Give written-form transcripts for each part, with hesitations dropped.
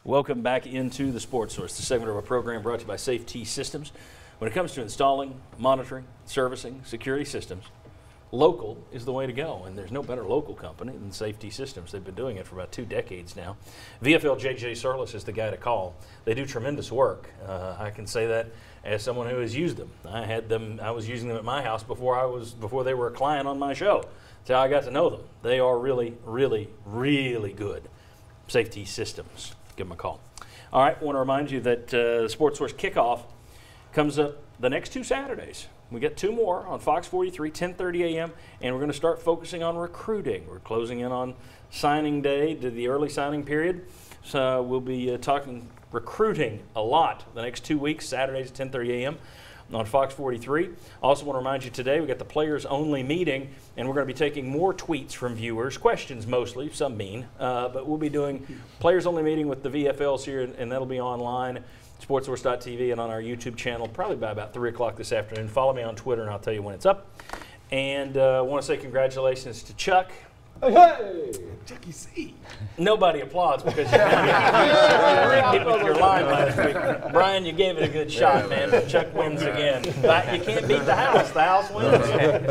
Welcome back into the Sports Source, the segment of our program brought to you by Safety Systems. When it comes to installing, monitoring, servicing, security systems, local is the way to go, and there's no better local company than Safety Systems. They've been doing it for about 2 decades now. VFL JJ Surlis is the guy to call. They do tremendous work. I can say that as someone who has used them. I was using them at my house before they were a client on my show. That's how I got to know them. They are really, really, really good. Safety Systems. Give them a call. All right, I want to remind you that the Sports Source kickoff comes up the next 2 Saturdays. We get 2 more on Fox 43, 10:30 a.m., and we're going to start focusing on recruiting. We're closing in on signing day, the early signing period. So we'll be talking recruiting a lot the next 2 weeks, Saturdays at 10:30 a.m. on Fox 43. Also want to remind you today we got the players only meeting, and we're going to be taking more tweets from viewers, questions mostly, some mean, but we'll be doing players only meeting with the VFLs here, and that'll be online, sportsource.tv, and on our YouTube channel probably by about 3 o'clock this afternoon. Follow me on Twitter and I'll tell you when it's up. And I want to say congratulations to Chuck. Hey, Chucky C. Nobody applauds because you rigged it with your line last week. Brian, you gave it a good shot, man. Chuck wins again. But you can't beat the house. The house wins.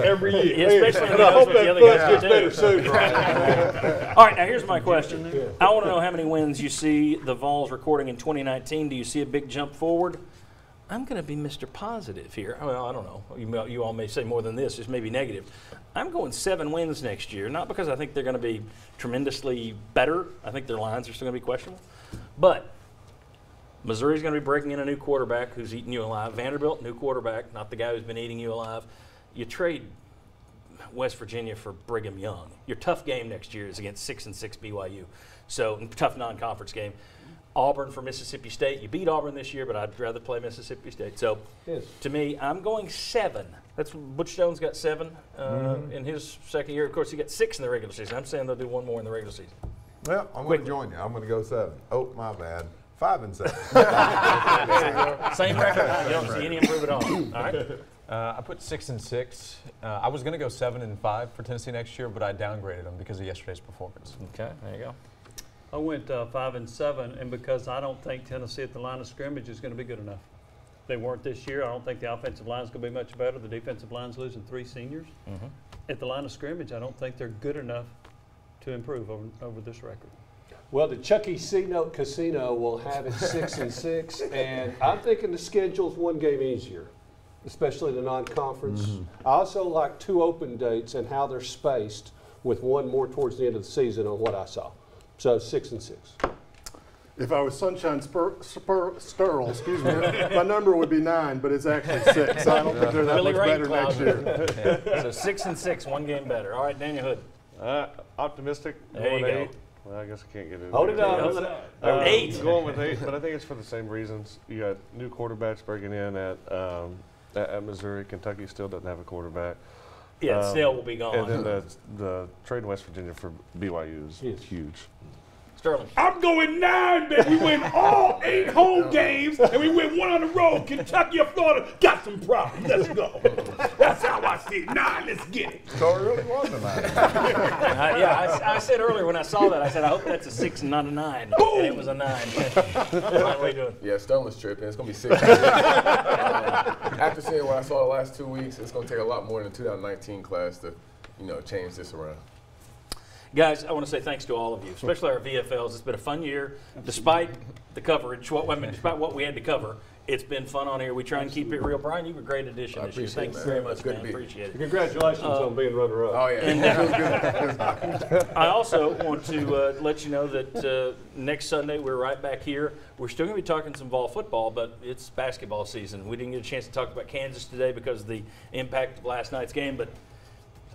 Every year. Especially when he knows what the other guys do. Better soon, Brian. All right, now here's my question. I want to know how many wins you see the Vols recording in 2019. Do you see a big jump forward? I'm going to be Mr. Positive here. Well, I don't know. You all may say more than this. Just maybe negative. I'm going 7 wins next year, not because I think they're going to be tremendously better. I think their lines are still going to be questionable. But Missouri's going to be breaking in a new quarterback who's eating you alive. Vanderbilt, new quarterback, not the guy who's been eating you alive. You trade West Virginia for Brigham Young. Your tough game next year is against 6-6 BYU. So tough non-conference game. Auburn for Mississippi State. You beat Auburn this year, but I'd rather play Mississippi State. So, to me, I'm going 7. That's Butch Jones got 7 in his second year. Of course, he got 6 in the regular season. I'm saying they'll do 1 more in the regular season. Well, I'm going to join you. I'm going to go 7. Oh, my bad. 5 and 7. Same record. You don't see any improvement on. All right. I put 6 and 6. I was going to go 7 and 5 for Tennessee next year, but I downgraded them because of yesterday's performance. Okay, there you go. I went 5 and 7, and because I don't think Tennessee at the line of scrimmage is going to be good enough. They weren't this year. I don't think the offensive line is going to be much better. The defensive line's losing 3 seniors. At the line of scrimmage, I don't think they're good enough to improve over this record. Well, the Chucky C Note Casino will have it 6 and 6, and I'm thinking the schedule's 1 game easier, especially the non-conference. I also like 2 open dates and how they're spaced, with 1 more towards the end of the season on what I saw. So 6 and 6. If I was Sunshine Sterl, excuse me, my number would be 9, but it's actually 6. So I don't think they're that Really much better next year. So 6 and 6, 1 game better. All right, Daniel Hood. Optimistic. There you go. 8. Well, I guess I can't get it. Hold it up. 8. Going with 8, but I think it's for the same reasons. You got new quarterbacks breaking in at Missouri. Kentucky still doesn't have a quarterback. Yeah, Snell will be gone. And then the trade in West Virginia for BYU is huge. Sterling. I'm going 9, baby. We win all 8 home games, and we win 1 on the road. Kentucky or Florida got some problems. Let's go. That's how I see it. 9, let's get it. So it really was a 9. Yeah, I said earlier when I saw that, I said, I hope that's a 6 and not a 9. And it was a 9. What are you doing? Yeah, Sterling's tripping. It's going to be 6. After seeing what I saw the last 2 weeks, it's going to take a lot more than the 2019 class to, change this around. Guys, I want to say thanks to all of you, especially our VFLs. It's been a fun year, despite the coverage. Despite what we had to cover, it's been fun on here. We try and keep it real. Brian, you were a great addition this year. Thanks very much, man. Appreciate it. Congratulations on being runner-up. Oh, yeah. And I also want to let you know that next Sunday we're right back here. We're still going to be talking some Vol football, but it's basketball season. We didn't get a chance to talk about Kansas today because of the impact of last night's game, but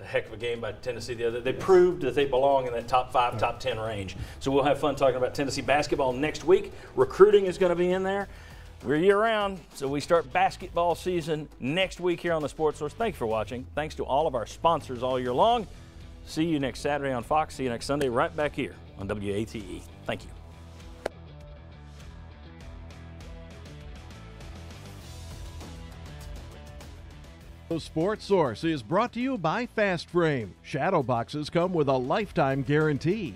a heck of a game by Tennessee the other. They proved that they belong in that top 5, top 10 range. So we'll have fun talking about Tennessee basketball next week. Recruiting is going to be in there. We're year-round, so we start basketball season next week here on the Sports Source. Thanks for watching. Thanks to all of our sponsors all year long. See you next Saturday on Fox. See you next Sunday right back here on WATE. Thank you. The Sports Source is brought to you by Fast Frame. Shadow boxes come with a lifetime guarantee.